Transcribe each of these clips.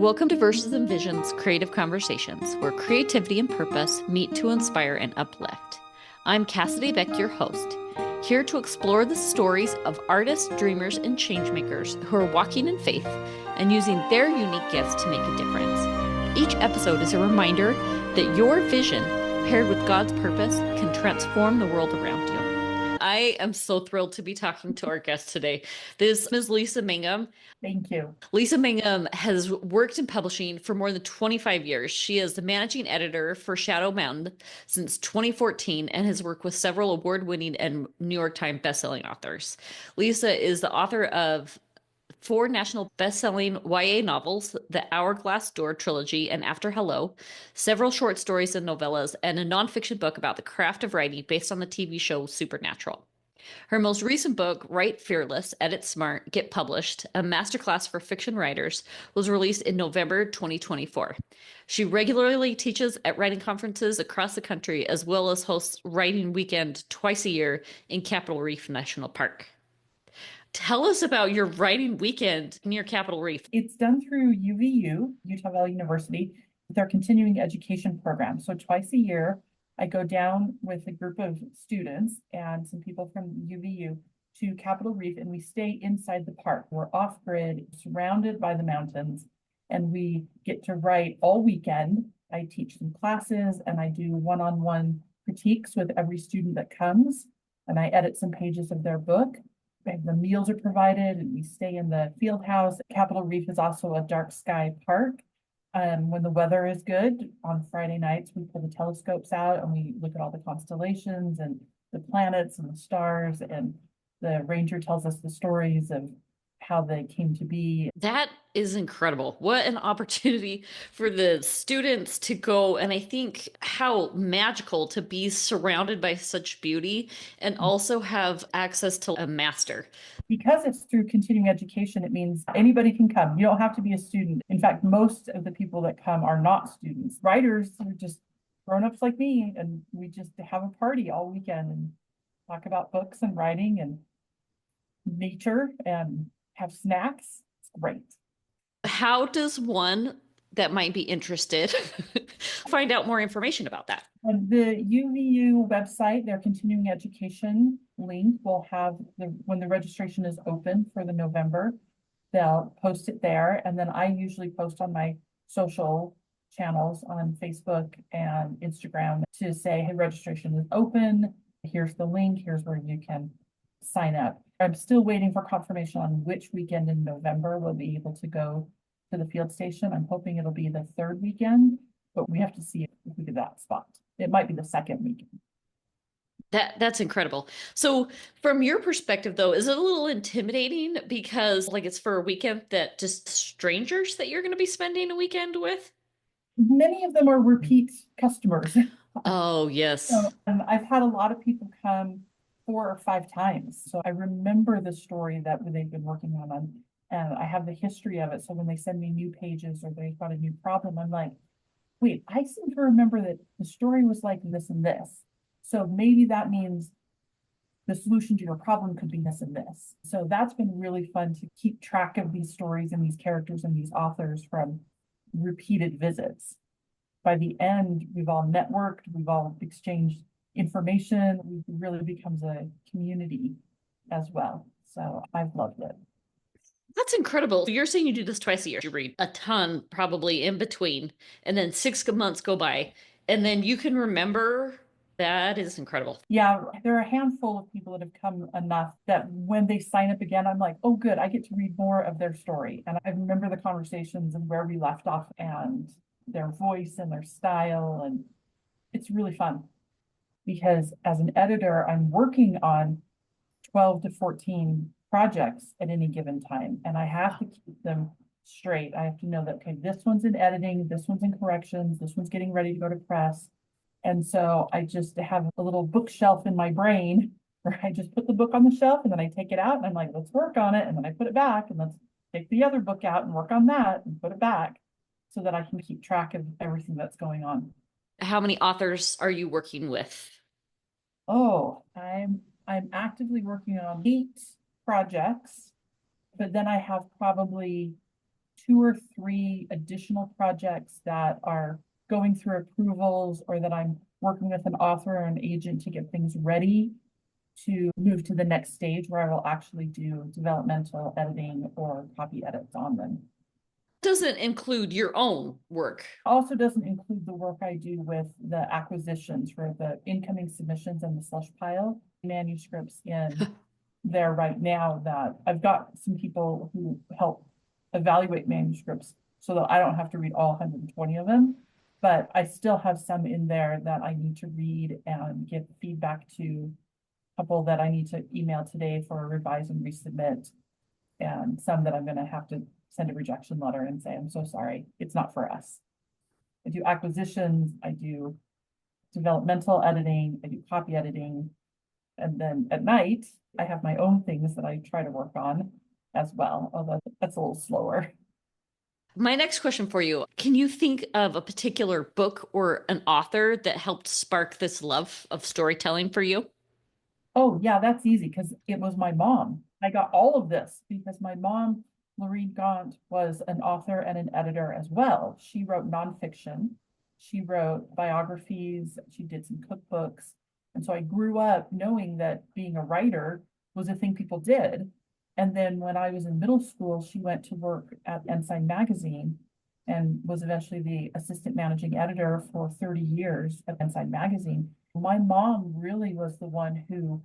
Welcome to Verses and Visions Creative Conversations, where creativity and purpose meet to inspire and uplift. I'm Cassidy Beck, your host, here to explore the stories of artists, dreamers, and changemakers who are walking in faith and using their unique gifts to make a difference. Each episode is a reminder that your vision, paired with God's purpose, can transform the world around you. I am so thrilled to be talking to our guest today. This is Lisa Mangum. Thank you. Lisa Mangum has worked in publishing for more than 25 years. She is the managing editor for Shadow Mountain since 2014 and has worked with several award-winning and New York Times bestselling authors. Lisa is the author of 4 national best-selling YA novels, the Hourglass Door trilogy and After Hello, several short stories and novellas, and a nonfiction book about the craft of writing based on the TV show Supernatural. Her most recent book, Write Fearless, Edit Smart, Get Published, a masterclass for fiction writers, was released in November 2024. She regularly teaches at writing conferences across the country, as well as hosts Writing Weekend twice a year in Capitol Reef National Park. Tell us about your writing weekend near Capitol Reef. It's done through UVU, Utah Valley University, with their continuing education program. So twice a year, I go down with a group of students and some people from UVU to Capitol Reef, and we stay inside the park. We're off-grid, surrounded by the mountains, and we get to write all weekend. I teach some classes, and I do one-on-one critiques with every student that comes, and I edit some pages of their book. The meals are provided, and we stay in the field house. Capitol Reef is also a dark sky park. When the weather is good, on Friday nights, we pull the telescopes out and we look at all the constellations and the planets and the stars, and the ranger tells us the stories of how they came to be. That is incredible. What an opportunity for the students to go. And I think how magical to be surrounded by such beauty and also have access to a master. Because it's through continuing education, it means anybody can come. You don't have to be a student. In fact, most of the people that come are not students. Writers are just grown-ups like me, and we just have a party all weekend and talk about books and writing and nature and have snacks. It's great. How does one that might be interested find out more information about that? On the UVU website, their continuing education link will have when the registration is open for the November, they'll post it there. And then I usually post on my social channels on Facebook and Instagram to say, hey, registration is open. Here's the link. Here's where you can sign up. I'm still waiting for confirmation on which weekend in November we'll be able to go to the field station. I'm hoping it'll be the 3rd weekend, but we have to see if we get that spot. It might be the 2nd weekend. That's incredible. So from your perspective, though, is it a little intimidating because it's for a weekend that just strangers that you're going to be spending a weekend with? Many of them are repeat customers. Oh, yes. So, I've had a lot of people come 4 or 5 times. So I remember the story that they've been working on, and I have the history of it. So when they send me new pages or they've got a new problem, I'm like, wait, I seem to remember that the story was like this and this. So maybe that means the solution to your problem could be this and this. So that's been really fun to keep track of these stories and these characters and these authors from repeated visits. By the end, we've all networked, we've all exchanged information. It really becomes a community as well. So I've loved it. That's incredible. You're saying you do this twice a year. You read a ton probably in between, and then 6 months go by, and then you can remember. That is incredible. Yeah, there are a handful of people that have come enough that when they sign up again, I'm like, oh, good, I get to read more of their story. And I remember the conversations and where we left off and their voice and their style. And it's really fun because as an editor, I'm working on 12 to 14 projects at any given time. And I have to keep them straight. I have to know that, okay, this one's in editing, this one's in corrections, this one's getting ready to go to press. And so I just have a little bookshelf in my brain where I just put the book on the shelf and then I take it out and I'm like, let's work on it. And then I put it back and let's take the other book out and work on that and put it back so that I can keep track of everything that's going on. How many authors are you working with? Oh, I'm actively working on 8 projects, but then I have probably 2 or 3 additional projects that are going through approvals, or that I'm working with an author or an agent to get things ready to move to the next stage where I will actually do developmental editing or copy edits on them. Doesn't include your own work. Also doesn't include the work I do with the acquisitions for the incoming submissions and the slush pile manuscripts in there right now, that I've got some people who help evaluate manuscripts so that I don't have to read all 120 of them. But I still have some in there that I need to read and give feedback to, a couple that I need to email today for a revise and resubmit, and some that I'm going to have to send a rejection letter and say, I'm so sorry, it's not for us. I do acquisitions, I do developmental editing, I do copy editing. And then at night, I have my own things that I try to work on as well, although that's a little slower. My next question for you, can you think of a particular book or an author that helped spark this love of storytelling for you? Oh, yeah, that's easy because it was my mom. I got all of this because my mom, Lorene Gaunt, was an author and an editor as well. She wrote nonfiction. She wrote biographies. She did some cookbooks. And so I grew up knowing that being a writer was a thing people did. And then when I was in middle school, she went to work at Ensign Magazine and was eventually the assistant managing editor for 30 years at Ensign Magazine. My mom really was the one who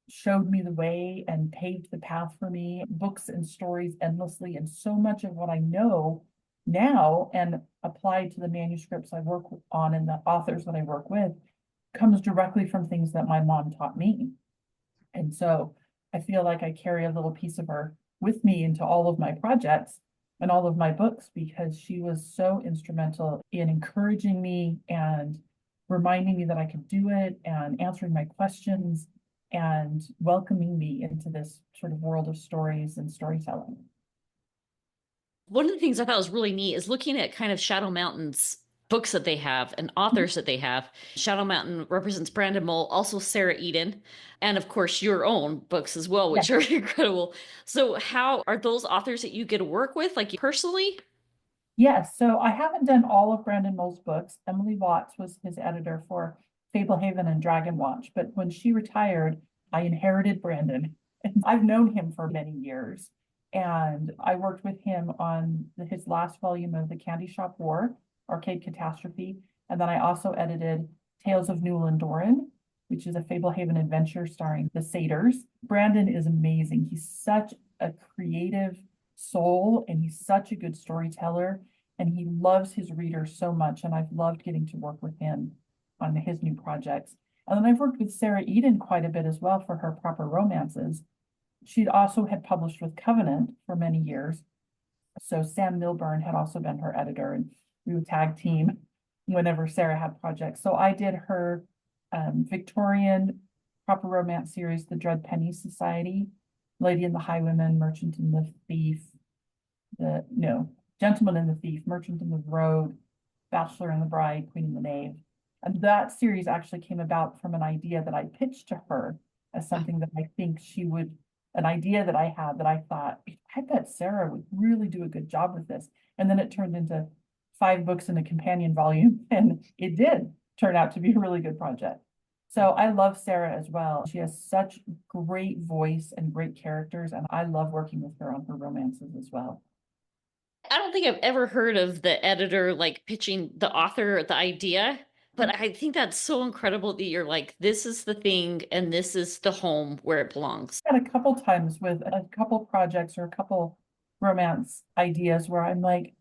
showed me the way and paved the path for me, books and stories endlessly. And so much of what I know now and applied to the manuscripts I work on and the authors that I work with comes directly from things that my mom taught me. And so I feel like I carry a little piece of her with me into all of my projects and all of my books, because she was so instrumental in encouraging me and reminding me that I could do it and answering my questions and welcoming me into this sort of world of stories and storytelling. One of the things I thought was really neat is looking at kind of Shadow Mountain's books that they have and authors that they have. Shadow Mountain represents Brandon Mull, also Sarah Eden, and of course your own books as well, which Yes. are incredible. So how are those authors that you get to work with, like personally? Yes, so I haven't done all of Brandon Mull's books. Emily Watts was his editor for Fablehaven and Dragon Watch, but when she retired, I inherited Brandon. And I've known him for many years. And I worked with him on his last volume of The Candy Shop War, Arcade Catastrophe. And then I also edited Tales of Newell and Doran, which is a Fablehaven adventure starring the Satyrs. Brandon is amazing. He's such a creative soul, and he's such a good storyteller, and he loves his readers so much, and I've loved getting to work with him on his new projects. And then I've worked with Sarah Eden quite a bit as well for her proper romances. She also had published with Covenant for many years, so Sam Milburn had also been her editor, and we would tag team whenever Sarah had projects. So I did her Victorian proper romance series, The Dread Penny Society, Lady and the Highwayman, Merchant and the Thief, Gentleman and the Thief, Merchant and the Road, Bachelor and the Bride, Queen and the Knave. And that series actually came about from an idea that I pitched to her as something that I think an idea that I had that I thought, I bet Sarah would really do a good job with this. And then it turned into 5 books in a companion volume, and it did turn out to be a really good project. So I love Sarah as well. She has such great voice and great characters, and I love working with her on her romances as well. I don't think I've ever heard of the editor like pitching the author the idea, but I think that's so incredible that you're like, this is the thing and this is the home where it belongs. Had a couple times with a couple projects or a couple romance ideas where I'm like,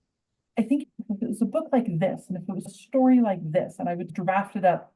I think if it was a book like this, and if it was a story like this, and I would draft it up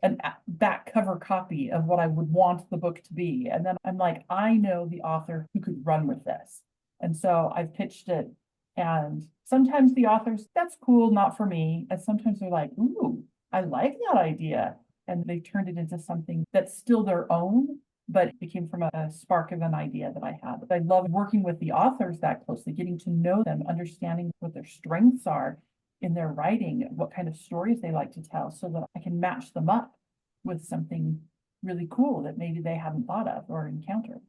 an back cover copy of what I would want the book to be. And then I'm like, I know the author who could run with this. And so I've pitched it. And sometimes the authors, that's cool, not for me. And sometimes they're like, ooh, I like that idea. And they turned it into something that's still their own, but it came from a spark of an idea that I had. I love working with the authors that closely, getting to know them, understanding what their strengths are in their writing, what kind of stories they like to tell, so that I can match them up with something really cool that maybe they hadn't thought of or encountered.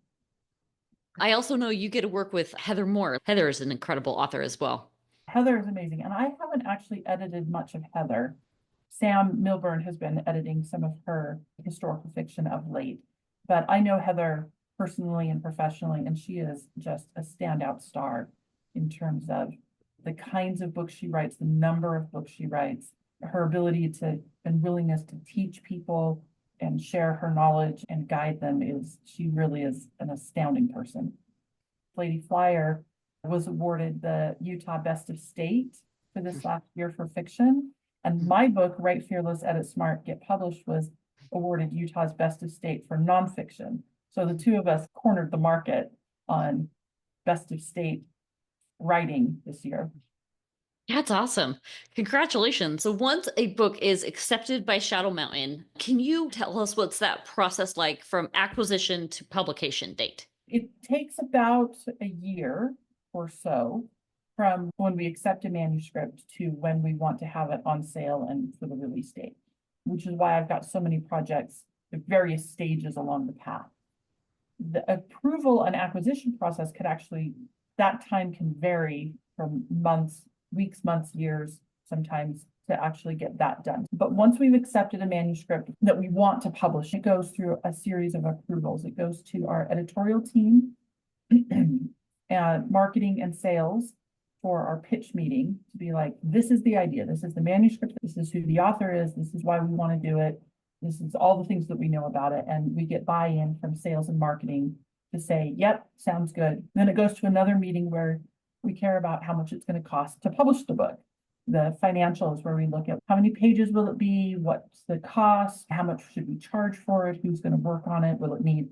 I also know you get to work with Heather Moore. Heather is an incredible author as well. Heather is amazing. And I haven't actually edited much of Heather. Sam Milburn has been editing some of her historical fiction of late, but I know Heather personally and professionally, and she is just a standout star in terms of the kinds of books she writes, the number of books she writes, her ability to and willingness to teach people and share her knowledge and guide them she really is an astounding person. Lady Flyer was awarded the Utah Best of State for this last year for fiction. And my book, Write Fearless, Edit Smart, Get Published, was awarded Utah's Best of State for nonfiction. So the two of us cornered the market on Best of State writing this year. That's awesome. Congratulations. So once a book is accepted by Shadow Mountain, can you tell us what's that process like from acquisition to publication date? It takes about a year or so from when we accept a manuscript to when we want to have it on sale and for the release date, which is why I've got so many projects at various stages along the path. The approval and acquisition process could actually, that time can vary from months, weeks, months, years, sometimes to actually get that done. But once we've accepted a manuscript that we want to publish, it goes through a series of approvals. It goes to our editorial team and marketing and sales for our pitch meeting to be like, this is the idea, this is the manuscript, this is who the author is, this is why we want to do it, this is all the things that we know about it. And we get buy-in from sales and marketing to say, yep, sounds good. Then it goes to another meeting where we care about how much it's going to cost to publish the book. The financials, where we look at how many pages will it be, what's the cost, how much should we charge for it, who's going to work on it, will it need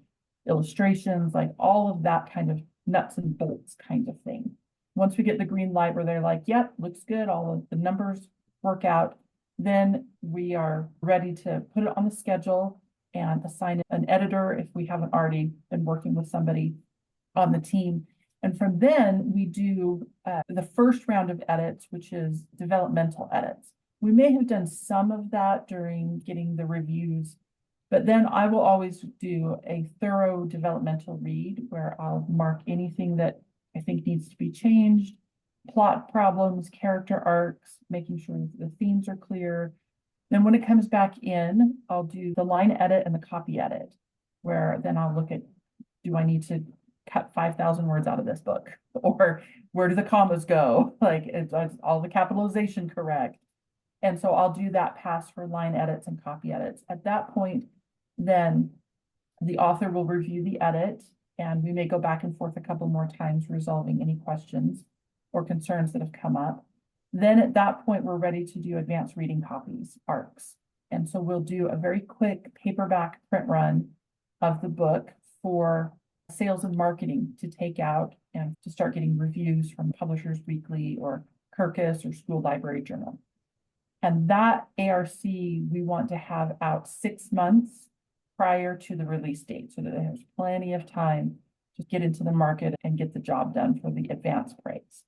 illustrations, like all of that kind of nuts and bolts kind of thing. Once we get the green light where they're like, yep, looks good, all of the numbers work out, then we are ready to put it on the schedule and assign an editor if we haven't already been working with somebody on the team. And from then we do the first round of edits, which is developmental edits. We may have done some of that during getting the reviews, but then I will always do a thorough developmental read where I'll mark anything that I think needs to be changed, plot problems, character arcs, making sure the themes are clear. Then when it comes back in, I'll do the line edit and the copy edit, where then I'll look at, do I need to cut 5,000 words out of this book? Or where do the commas go? Like, it's all the capitalization correct? And so I'll do that pass for line edits and copy edits. At that point, then the author will review the edit, and we may go back and forth a couple more times, resolving any questions or concerns that have come up. Then at that point, we're ready to do advanced reading copies, ARCs. And so we'll do a very quick paperback print run of the book for sales and marketing to take out and to start getting reviews from Publishers Weekly or Kirkus or School Library Journal. And that ARC, we want to have out 6 months prior to the release date so that there's plenty of time to get into the market and get the job done for the advance praise.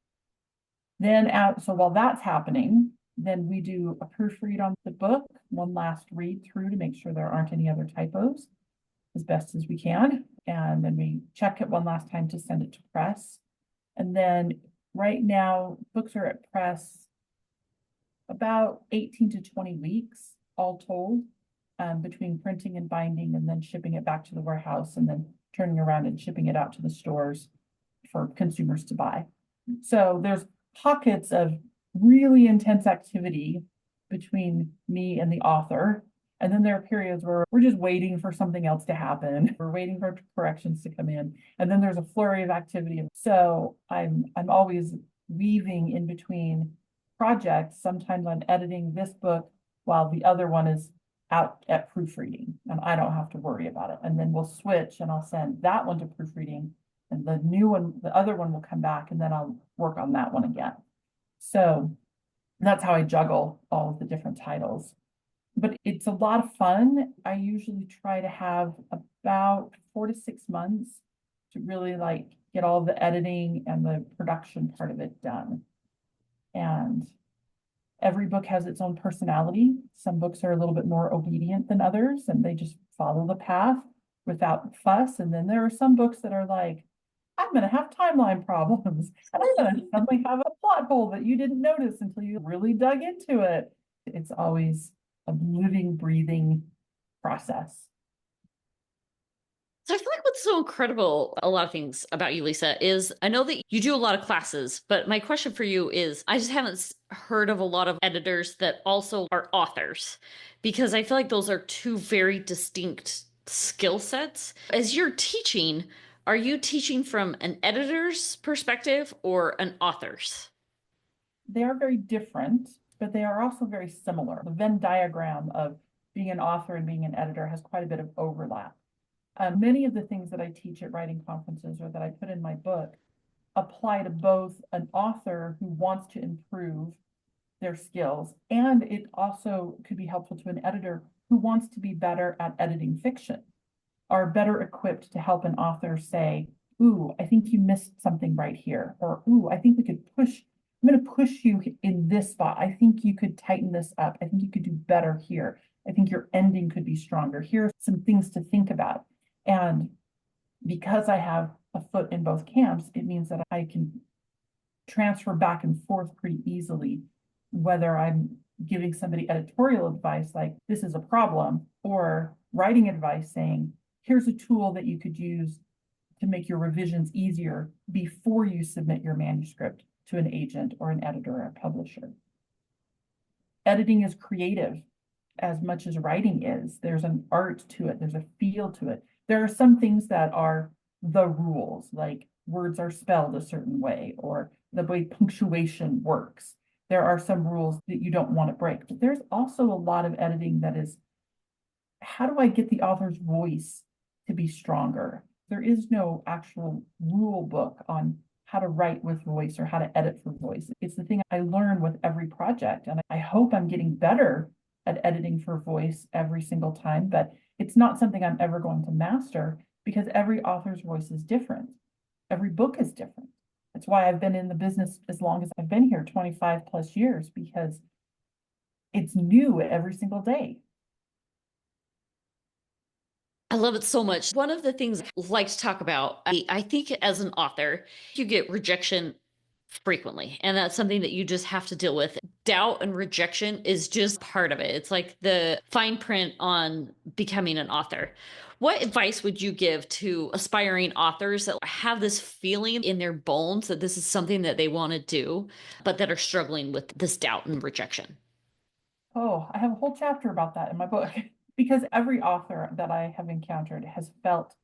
Then so while that's happening, then we do a proofread on the book, one last read through to make sure there aren't any other typos as best as we can. And then we check it one last time to send it to press. And then right now, books are at press about 18 to 20 weeks, all told, between printing and binding and then shipping it back to the warehouse and then turning around and shipping it out to the stores for consumers to buy. So there's pockets of really intense activity between me and the author. And then there are periods where we're just waiting for something else to happen. We're waiting for corrections to come in. And then there's a flurry of activity. So I'm always weaving in between projects. Sometimes I'm editing this book while the other one is out at proofreading and I don't have to worry about it. And then we'll switch and I'll send that one to proofreading and the new one, the other one will come back and then I'll work on that one again. So that's how I juggle all of the different titles. But it's a lot of fun. I usually try to have about 4 to 6 months to really like get all the editing and the production part of it done. And every book has its own personality. Some books are a little bit more obedient than others, and they just follow the path without fuss. And then there are some books that are like, I'm going to have timeline problems, and I'm going to suddenly have a plot hole that you didn't notice until you really dug into it. It's always a living, breathing process. So I feel like what's so incredible, a lot of things about you, Lisa, is I know that you do a lot of classes, but my question for you is I just haven't heard of a lot of editors that also are authors because I feel like those are two very distinct skill sets. As you're teaching, are you teaching from an editor's perspective or an author's? They are very different, but they are also very similar. The Venn diagram of being an author and being an editor has quite a bit of overlap. Many of the things that I teach at writing conferences or that I put in my book apply to both an author who wants to improve their skills, and it also could be helpful to an editor who wants to be better at editing fiction, are better equipped to help an author say, ooh, I think you missed something right here, or ooh, I think we could push, I'm going to push you in this spot. I think you could tighten this up. I think you could do better here. I think your ending could be stronger. Here are some things to think about. And because I have a foot in both camps, it means that I can transfer back and forth pretty easily, whether I'm giving somebody editorial advice like this is a problem, or writing advice saying, here's a tool that you could use to make your revisions easier before you submit your manuscript to an agent or an editor or a publisher. Editing is creative as much as writing is. There's an art to it, there's a feel to it. There are some things that are the rules, like words are spelled a certain way or the way punctuation works. There are some rules that you don't want to break, but there's also a lot of editing that is, how do I get the author's voice to be stronger? There is no actual rule book on how to write with voice or how to edit for voice. It's the thing I learn with every project, and I hope I'm getting better at editing for voice every single time, but it's not something I'm ever going to master because every author's voice is different. Every book is different. That's why I've been in the business as long as I've been here, 25 plus years, because it's new every single day. I love it so much. One of the things I like to talk about, I think as an author, you get rejection frequently, and that's something that you just have to deal with. Doubt and rejection is just part of it. It's like the fine print on becoming an author. What advice would you give to aspiring authors that have this feeling in their bones that this is something that they want to do, but that are struggling with this doubt and rejection? Oh, I have a whole chapter about that in my book because every author that I have encountered has felt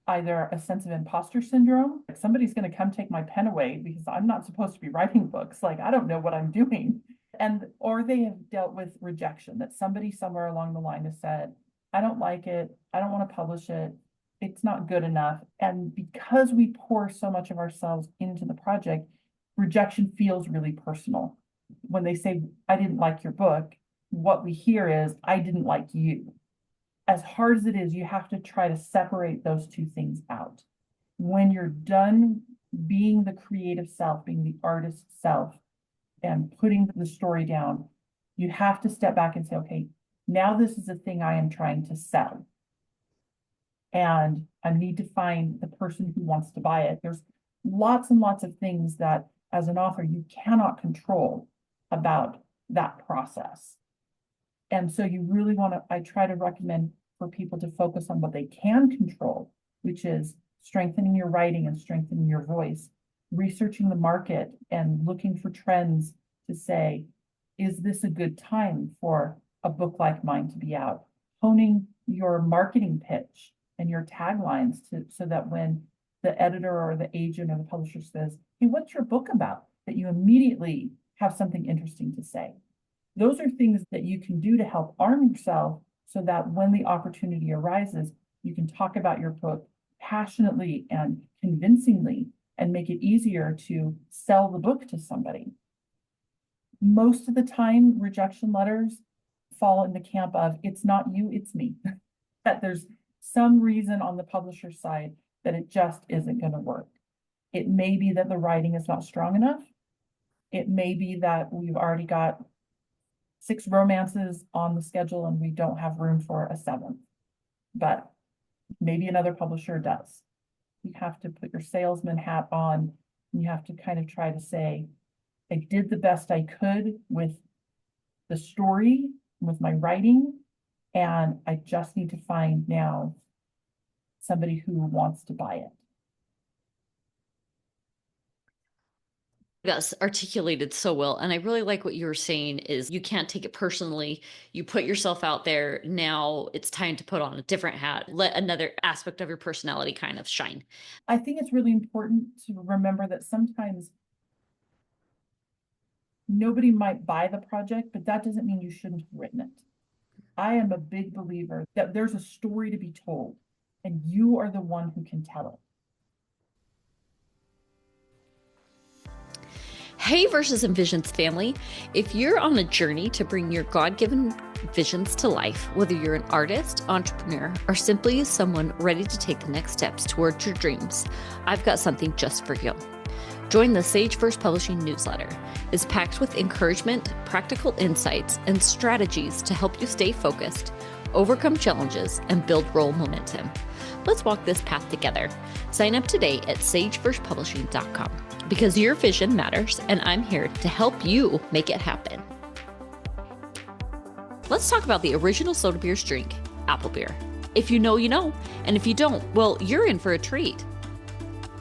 either a sense of imposter syndrome, like somebody's going to come take my pen away because I'm not supposed to be writing books. Like, I don't know what I'm doing. And, or they have dealt with rejection, that somebody somewhere along the line has said, I don't like it. I don't want to publish it. It's not good enough. And because we pour so much of ourselves into the project, rejection feels really personal. When they say, I didn't like your book, what we hear is, I didn't like you. As hard as it is, you have to try to separate those two things out. When you're done being the creative self, being the artist self, and putting the story down, you have to step back and say, okay, now this is a thing I am trying to sell. And I need to find the person who wants to buy it. There's lots and lots of things that as an author, you cannot control about that process. And so you really want to, I try to recommend for people to focus on what they can control, which is strengthening your writing and strengthening your voice, researching the market and looking for trends to say, is this a good time for a book like mine to be out? Honing your marketing pitch and your taglines so that when the editor or the agent or the publisher says, hey, what's your book about? That you immediately have something interesting to say. Those are things that you can do to help arm yourself so that when the opportunity arises, you can talk about your book passionately and convincingly and make it easier to sell the book to somebody. Most of the time, rejection letters fall in the camp of it's not you, it's me. That there's some reason on the publisher side that it just isn't going to work. It may be that the writing is not strong enough. It may be that we've already got 6 romances on the schedule and we don't have room for a 7th, but maybe another publisher does. You have to put your salesman hat on. And you have to kind of try to say, I did the best I could with the story, with my writing, and I just need to find now somebody who wants to buy it. Yes, articulated so well. And I really like what you were saying is you can't take it personally. You put yourself out there. Now it's time to put on a different hat. Let another aspect of your personality kind of shine. I think it's really important to remember that sometimes nobody might buy the project, but that doesn't mean you shouldn't have written it. I am a big believer that there's a story to be told, and you are the one who can tell it. Hey, Verses and Visions family. If you're on a journey to bring your God given visions to life, whether you're an artist, entrepreneur, or simply someone ready to take the next steps towards your dreams, I've got something just for you. Join the Sage Verse Publishing newsletter. It's packed with encouragement, practical insights, and strategies to help you stay focused, overcome challenges, and build role momentum. Let's walk this path together. Sign up today at sageversepublishing.com because your vision matters, and I'm here to help you make it happen. Let's talk about the original soda beer's drink, apple beer. If you know, you know, and if you don't, well, you're in for a treat.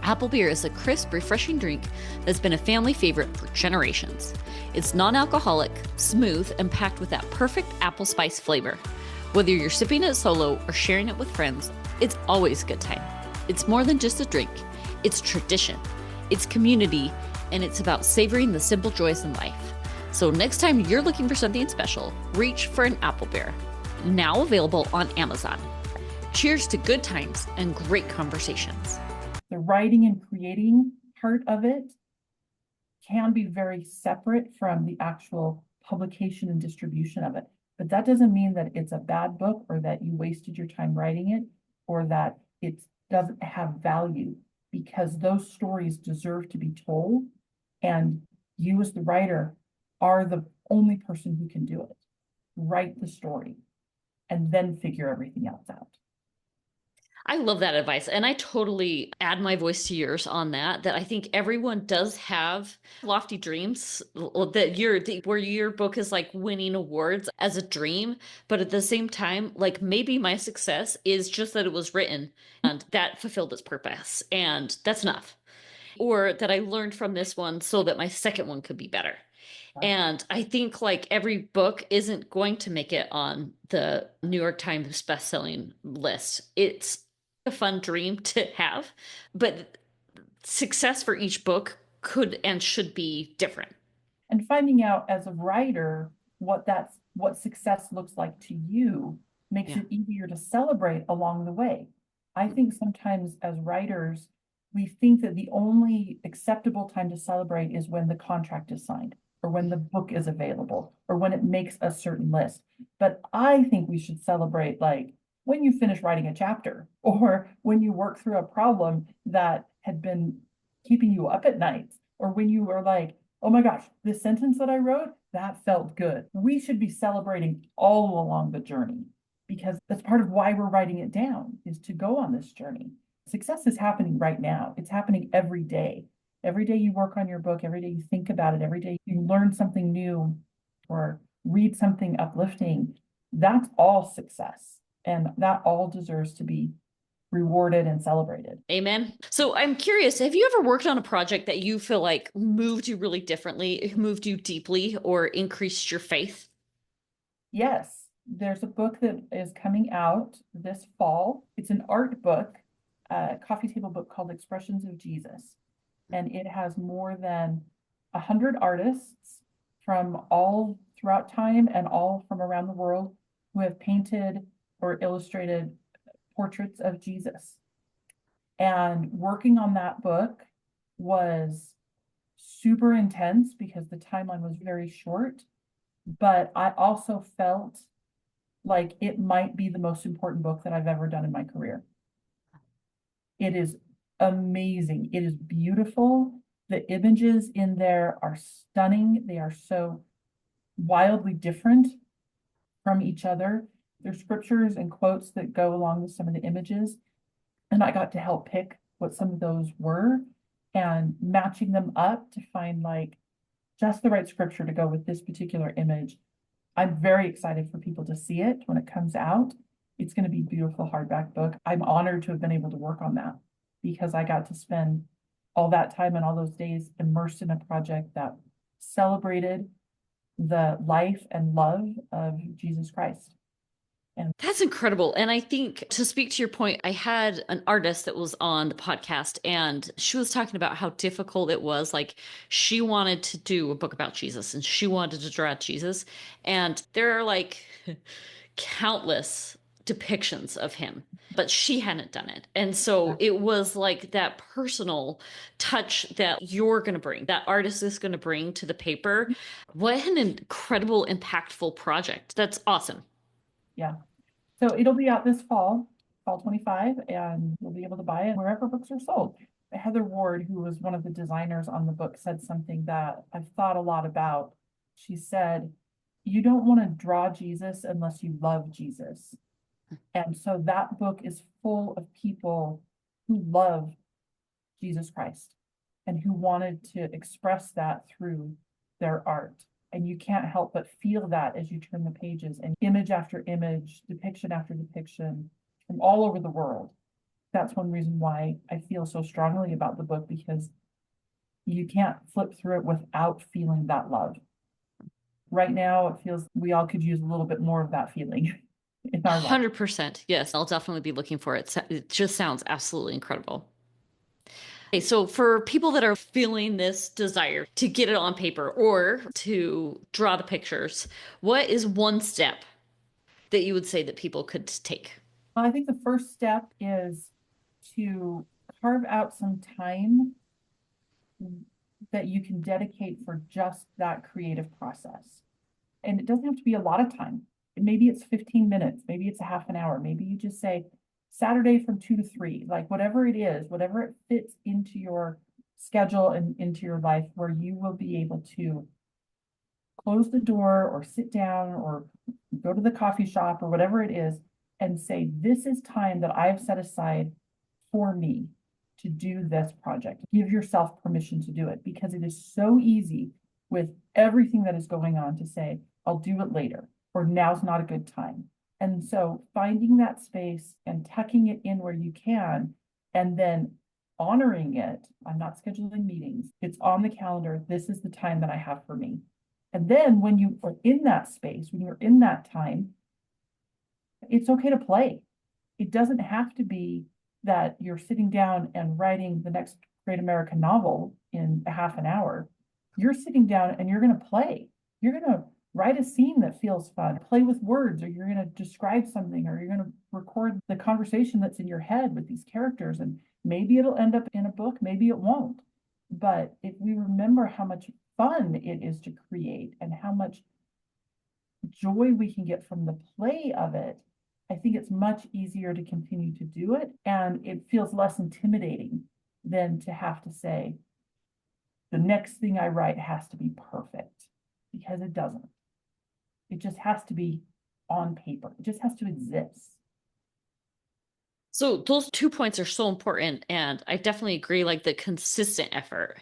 Apple beer is a crisp, refreshing drink that's been a family favorite for generations. It's non-alcoholic, smooth, and packed with that perfect apple spice flavor. Whether you're sipping it solo or sharing it with friends, it's always a good time. It's more than just a drink. It's tradition. It's community, and it's about savoring the simple joys in life. So next time you're looking for something special, reach for an apple beer. Now available on Amazon. Cheers to good times and great conversations. The writing and creating part of it can be very separate from the actual publication and distribution of it. But that doesn't mean that it's a bad book or that you wasted your time writing it or that it doesn't have value, because those stories deserve to be told. And you as the writer are the only person who can do it. Write the story and then figure everything else out. I love that advice. And I totally add my voice to yours on that, that I think everyone does have lofty dreams that where your book is like winning awards as a dream. But at the same time, like maybe my success is just that it was written and that fulfilled its purpose. And that's enough. Or that I learned from this one so that my second one could be better. And I think like every book isn't going to make it on the New York Times bestselling list. It's a fun dream to have, but success for each book could and should be different. And finding out as a writer what success looks like to you makes it easier to celebrate along the way. I think sometimes as writers, we think that the only acceptable time to celebrate is when the contract is signed, or when the book is available, or when it makes a certain list. But I think we should celebrate like when you finish writing a chapter, or when you work through a problem that had been keeping you up at night, or when you were like, oh my gosh, this sentence that I wrote, that felt good. We should be celebrating all along the journey, because that's part of why we're writing it down, is to go on this journey. Success is happening right now. It's happening every day. Every day you work on your book, every day you think about it, every day you learn something new or read something uplifting. That's all success. And that all deserves to be rewarded and celebrated. Amen. So I'm curious, have you ever worked on a project that you feel like moved you really differently, moved you deeply, or increased your faith? Yes, there's a book that is coming out this fall. It's an art book, a coffee table book called Expressions of Jesus. And it has more than 100 artists from all throughout time and all from around the world who have painted or illustrated portraits of Jesus. And working on that book was super intense because the timeline was very short, but I also felt like it might be the most important book that I've ever done in my career. It is amazing. It is beautiful. The images in there are stunning. They are so wildly different from each other. There's scriptures and quotes that go along with some of the images. And I got to help pick what some of those were and matching them up to find like just the right scripture to go with this particular image. I'm very excited for people to see it when it comes out. It's going to be a beautiful hardback book. I'm honored to have been able to work on that because I got to spend all that time and all those days immersed in a project that celebrated the life and love of Jesus Christ. That's incredible. And I think to speak to your point, I had an artist that was on the podcast and she was talking about how difficult it was. Like she wanted to do a book about Jesus and she wanted to draw Jesus. And there are like countless depictions of him, but she hadn't done it. And so it was like that personal touch that you're going to bring, that artist is going to bring to the paper. What an incredible, impactful project. That's awesome. Yeah. So it'll be out this fall 25, and you'll be able to buy it wherever books are sold. Heather Ward, who was one of the designers on the book, said something that I've thought a lot about. She said, you don't want to draw Jesus unless you love Jesus. And so that book is full of people who love Jesus Christ and who wanted to express that through their art. And you can't help but feel that as you turn the pages, and image after image, depiction after depiction from all over the world. That's one reason why I feel so strongly about the book, because you can't flip through it without feeling that love. Right now, it feels we all could use a little bit more of that feeling in our life. 100%. Yes, I'll definitely be looking for it. It just sounds absolutely incredible. Okay, so for people that are feeling this desire to get it on paper or to draw the pictures, what is one step that you would say that people could take? I think the first step is to carve out some time that you can dedicate for just that creative process. And it doesn't have to be a lot of time. Maybe it's 15 minutes, maybe it's a half an hour, maybe you just say Saturday from 2 to 3, like whatever it is, whatever it fits into your schedule and into your life, where you will be able to close the door or sit down or go to the coffee shop or whatever it is and say, this is time that I've set aside for me to do this project. Give yourself permission to do it, because it is so easy with everything that is going on to say, I'll do it later, or now's not a good time. And so finding that space and tucking it in where you can, and then honoring it. I'm not scheduling meetings. It's on the calendar. This is the time that I have for me. And then when you are in that space, when you're in that time, it's okay to play. It doesn't have to be that you're sitting down and writing the next great American novel in a half an hour. You're sitting down and you're going to play. You're going to write a scene that feels fun, play with words, or you're going to describe something, or you're going to record the conversation that's in your head with these characters. And maybe it'll end up in a book, maybe it won't. But if we remember how much fun it is to create and how much joy we can get from the play of it, I think it's much easier to continue to do it. And it feels less intimidating than to have to say, the next thing I write has to be perfect, because it doesn't. It just has to be on paper. It just has to exist. So those 2 points are so important. And I definitely agree, like the consistent effort.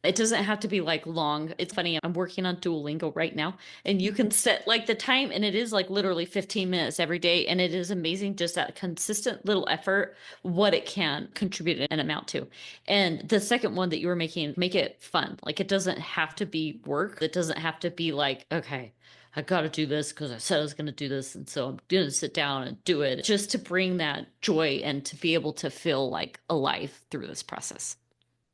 It doesn't have to be like long. It's funny, I'm working on Duolingo right now, and you can set like the time, and it is like literally 15 minutes every day. And it is amazing just that consistent little effort, what it can contribute and amount to. And the second one that you were making, make it fun. Like it doesn't have to be work. It doesn't have to be like, okay, I got to do this because I said I was going to do this. And so I'm going to sit down and do it, just to bring that joy and to be able to feel like alive through this process.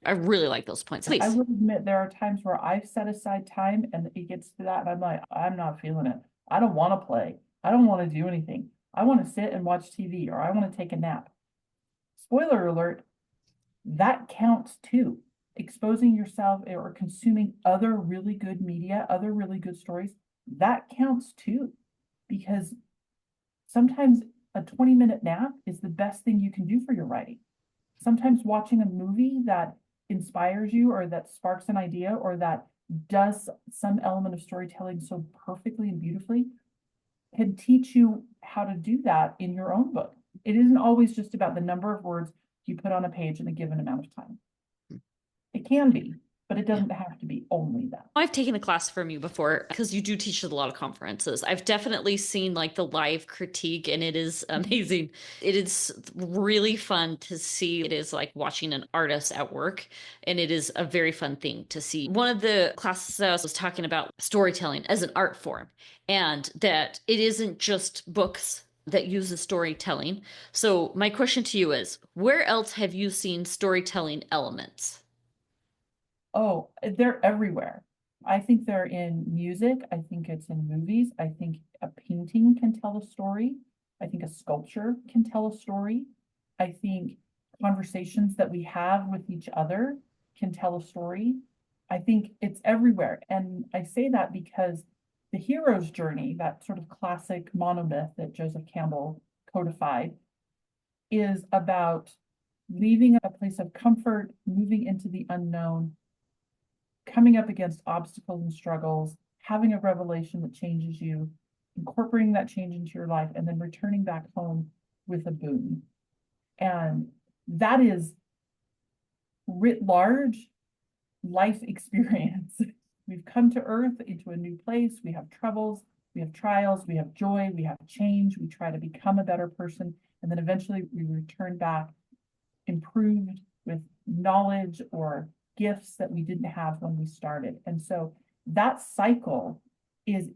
I really like those points. I Please. will admit there are times where I've set aside time and it gets to that and I'm like, I'm not feeling it. I don't want to play. I don't want to do anything. I want to sit and watch TV, or I want to take a nap. Spoiler alert, that counts too. Exposing yourself or consuming other really good media, other really good stories, that counts too. Because sometimes a 20-minute nap is the best thing you can do for your writing. Sometimes watching a movie that inspires you, or that sparks an idea, or that does some element of storytelling so perfectly and beautifully, can teach you how to do that in your own book. It isn't always just about the number of words you put on a page in a given amount of time. It can be, but it doesn't have to be only that. I've taken a class from you before because you do teach at a lot of conferences. I've definitely seen like the live critique, and it is amazing. It is really fun to see. It is like watching an artist at work, and it is a very fun thing to see. One of the classes I was talking about storytelling as an art form, and that it isn't just books that uses storytelling. So my question to you is, where else have you seen storytelling elements? Oh, they're everywhere. I think they're in music. I think it's in movies. I think a painting can tell a story. I think a sculpture can tell a story. I think conversations that we have with each other can tell a story. I think it's everywhere. And I say that because the hero's journey, that sort of classic monomyth that Joseph Campbell codified, is about leaving a place of comfort, moving into the unknown, coming up against obstacles and struggles, having a revelation that changes you, incorporating that change into your life, and then returning back home with a boon. And that is writ large life experience. We've come to earth into a new place. We have troubles, we have trials, we have joy, we have change. We try to become a better person. And then eventually we return back improved with knowledge or gifts that we didn't have when we started. And so that cycle is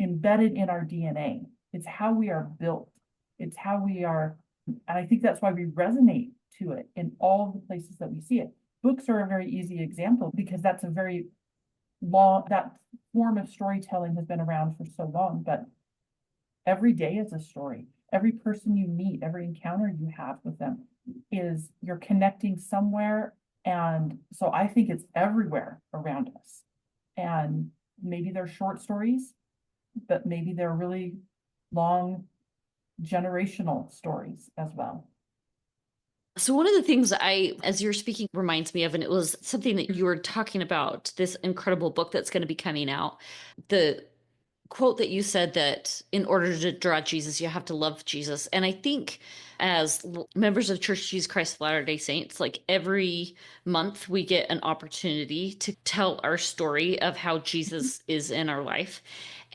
embedded in our DNA. It's how we are built. It's how we are, and I think that's why we resonate to it in all the places that we see it. Books are a very easy example because that's a very long, that form of storytelling has been around for so long, but every day is a story. Every person you meet, every encounter you have with them is you're connecting somewhere. And so I think it's everywhere around us. And maybe they're short stories, but maybe they're really long generational stories as well. So one of the things as you're speaking, reminds me of, and it was something that you were talking about, this incredible book that's going to be coming out. The quote that you said that in order to draw Jesus, you have to love Jesus. And I think as members of Church of Jesus Christ of Latter-day Saints, like every month we get an opportunity to tell our story of how Jesus is in our life,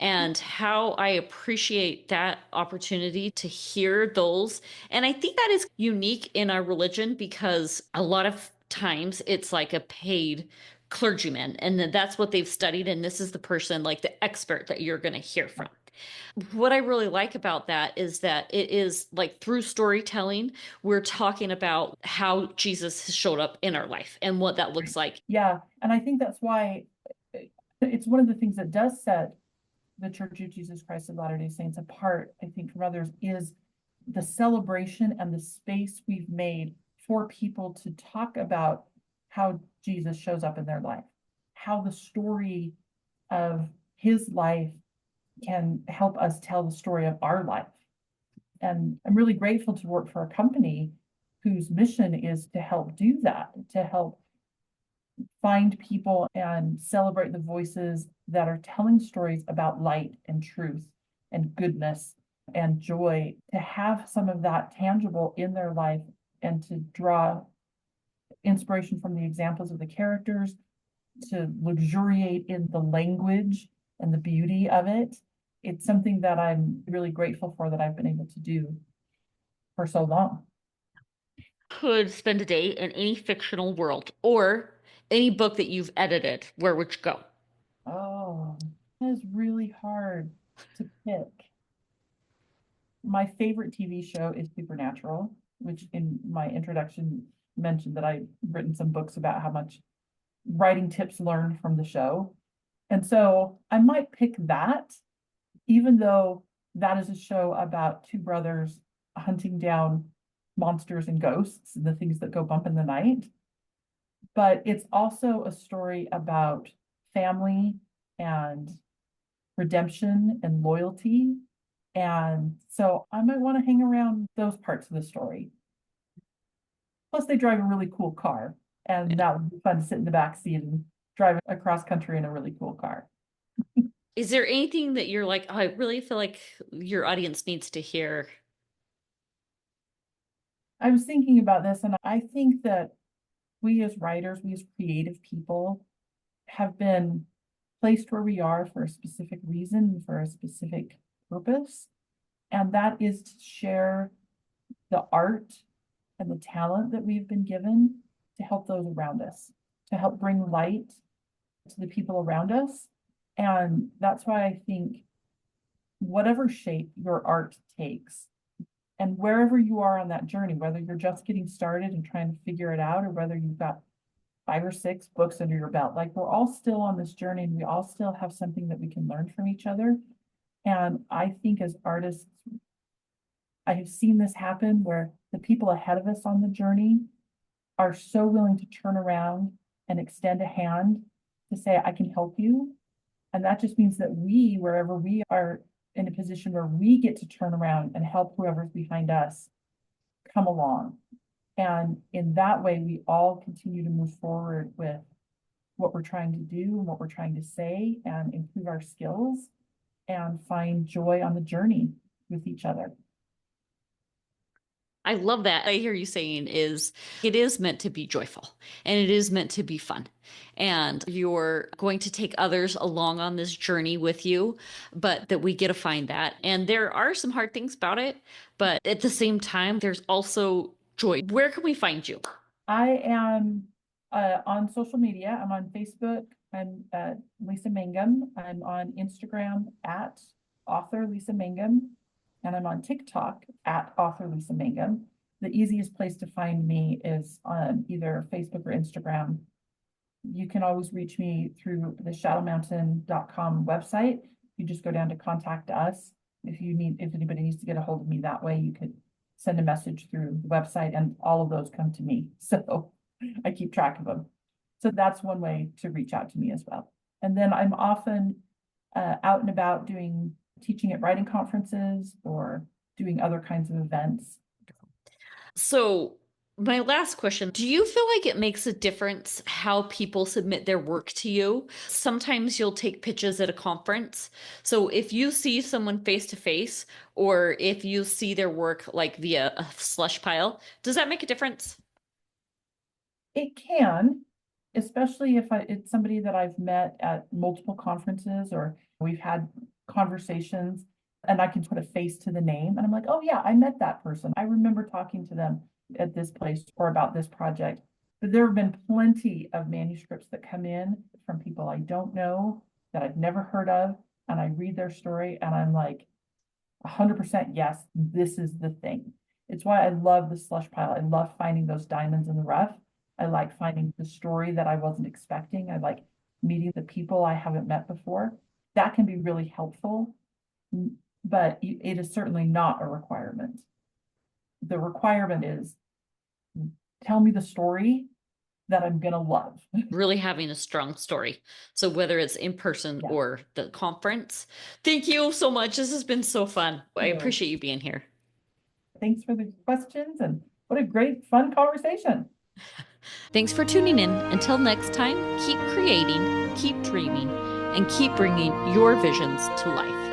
and how I appreciate that opportunity to hear those. And I think that is unique in our religion because a lot of times it's like a paid clergyman, and then that's what they've studied, and this is the person, like the expert that you're going to hear from. What I really like about that is that it is like through storytelling, we're talking about how Jesus has showed up in our life and what that looks like. Yeah, and I think that's why it's one of the things that does set the Church of Jesus Christ of Latter-day Saints apart, I think, from others, is the celebration and the space we've made for people to talk about how Jesus shows up in their life, how the story of his life can help us tell the story of our life. And I'm really grateful to work for a company whose mission is to help do that, to help find people and celebrate the voices that are telling stories about light and truth and goodness and joy, to have some of that tangible in their life and to draw inspiration from the examples of the characters, to luxuriate in the language and the beauty of it. It's something that I'm really grateful for that I've been able to do for so long. Could spend a day in any fictional world or any book that you've edited, where would you go? Oh, that is really hard to pick. My favorite TV show is Supernatural, which in my introduction mentioned that I've written some books about how much writing tips learned from the show. And so I might pick that, even though that is a show about two brothers hunting down monsters and ghosts and the things that go bump in the night. But it's also a story about family and redemption and loyalty. And so I might want to hang around those parts of the story. Plus, they drive a really cool car, and that would be fun to sit in the back seat and drive across country in a really cool car. Is there anything that you're like, oh, I really feel like your audience needs to hear? I was thinking about this, and I think that we as writers, we as creative people have been placed where we are for a specific reason, for a specific purpose. And that is to share the art and the talent that we've been given to help those around us, to help bring light to the people around us. And that's why I think whatever shape your art takes, and wherever you are on that journey, whether you're just getting started and trying to figure it out, or whether you've got 5 or 6 books under your belt, like we're all still on this journey and we all still have something that we can learn from each other. And I think as artists, I have seen this happen where the people ahead of us on the journey are so willing to turn around and extend a hand to say, I can help you. And that just means that we, wherever we are in a position where we get to turn around and help whoever's behind us come along. And in that way, we all continue to move forward with what we're trying to do and what we're trying to say and improve our skills and find joy on the journey with each other. I love that. I hear you saying is it is meant to be joyful and it is meant to be fun. And you're going to take others along on this journey with you, but that we get to find that. And there are some hard things about it, but at the same time, there's also joy. Where can we find you? I am on social media. I'm on Facebook. I'm Lisa Mangum. I'm on Instagram at author Lisa Mangum. And I'm on TikTok at author Lisa Mangum. The easiest place to find me is on either Facebook or Instagram. You can always reach me through the shadowmountain.com website. You just go down to contact us. If anybody needs to get a hold of me that way, you could send a message through the website, and all of those come to me. So I keep track of them. So that's one way to reach out to me as well. And then I'm often out and about teaching at writing conferences or doing other kinds of events. So, my last question, do you feel like it makes a difference how people submit their work to you? Sometimes you'll take pitches at a conference. So, if you see someone face to face, or if you see their work like via a slush pile, does that make a difference? It can, especially if it's somebody that I've met at multiple conferences or we've had conversations and I can put a face to the name and I'm like, oh yeah, I met that person. I remember talking to them at this place or about this project. But there have been plenty of manuscripts that come in from people I don't know, that I've never heard of, and I read their story and I'm like, 100% yes, this is the thing. It's why I love the slush pile. I love finding those diamonds in the rough. I like finding the story that I wasn't expecting. I like meeting the people I haven't met before. That can be really helpful, but it is certainly not a requirement. The requirement is tell me the story that I'm going to love. Really having a strong story. So, whether it's in person Yeah. or the conference, thank you so much. This has been so fun. I So, appreciate you being here. thanks for the questions and what a great, fun conversation. Thanks for tuning in. Until next time, keep creating, keep dreaming, and keep bringing your visions to life.